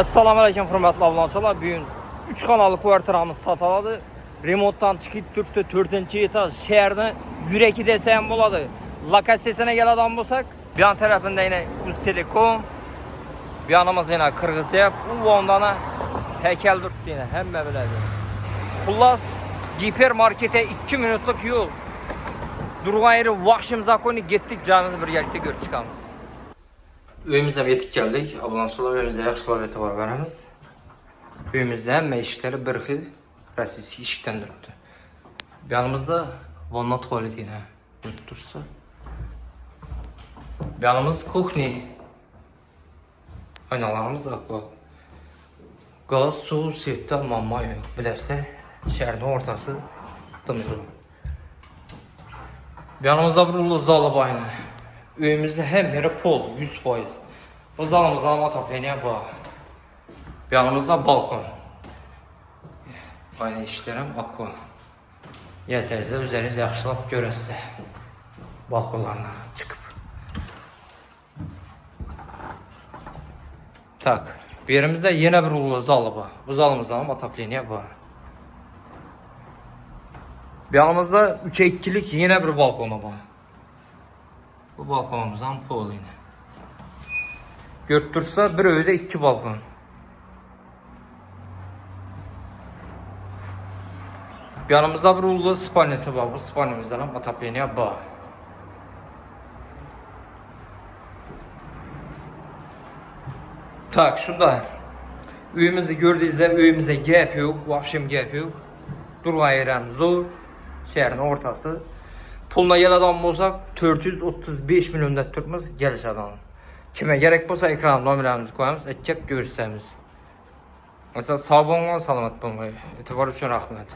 Assalamu alaikum hurmatli abunəçilər. Bu gün 3 kanallı kvartiramız satıldı. Remontdan çıxıb turibdi 4-cü etaj şəhərdə yürəki desəm boladı. Lokasiyasına gəl adam bolsaq, bir yan tərəfində yenə Uztelekom, bir yanımız yenə Qırğıziyab, bu ondana heykəl durubdu yenə, həmmə belədir. Xullas, hipermarkete 2 minutluk yol. Durğan yeri Vaxşim Zakoni getdik, camımızı birlikdə görüb çıxamız. Öyümüzdən yetib gəldik. Abunəçilər, öyümüzdə yaxşı laviyeti var verəmiz. Öyümüzdə həmmə işləri bir xil rəsisi işikdən durubdu. Yanımızda vanna tuvaleti yenə dursa. Yanımız kuxni. Aynalarımız akval. Qaz, su, seytdə, mamma yox. Biləsə, şəhərin ortası dımcı. Yanımızda bir zalı bayını. Öyümüzdə həm yeri pol 100%. Bu zalımızda matapleniyə bax. Yanımızda balkon. Aynen işlərəm aqua. Yazınızda üzəriniz yaxşılab görəsində. Balkonlarına çıxıb. Tak. Bir yerimizdə yenə bir ulu zalı bax. Bu zalımızda matapleniyə bax. Yanımızda 3'e 2'lik yenə bir balkona bax. Bu balkonumuzdan pol yine. Götürsə bir öydə 2 balkon. Yanımızda bir ulu spalnisi var. Bu spalnimizdən atapleniyə bax. Tak, şurada öyümüzü gördüyünüzdə öyümüzə gəp yox, vahşim gəp yox. Durğan yerəm zor, şəhərin ortası. Puluna gəl adam olsaq 435 milyon tutmaz gəliş adam. Kimə gərək bolsa ekran nömrəmizi qoyamız, əkəb göstərimiz. Məsələn, sağ olun, salamat olun. Etibar üçün rəhmət.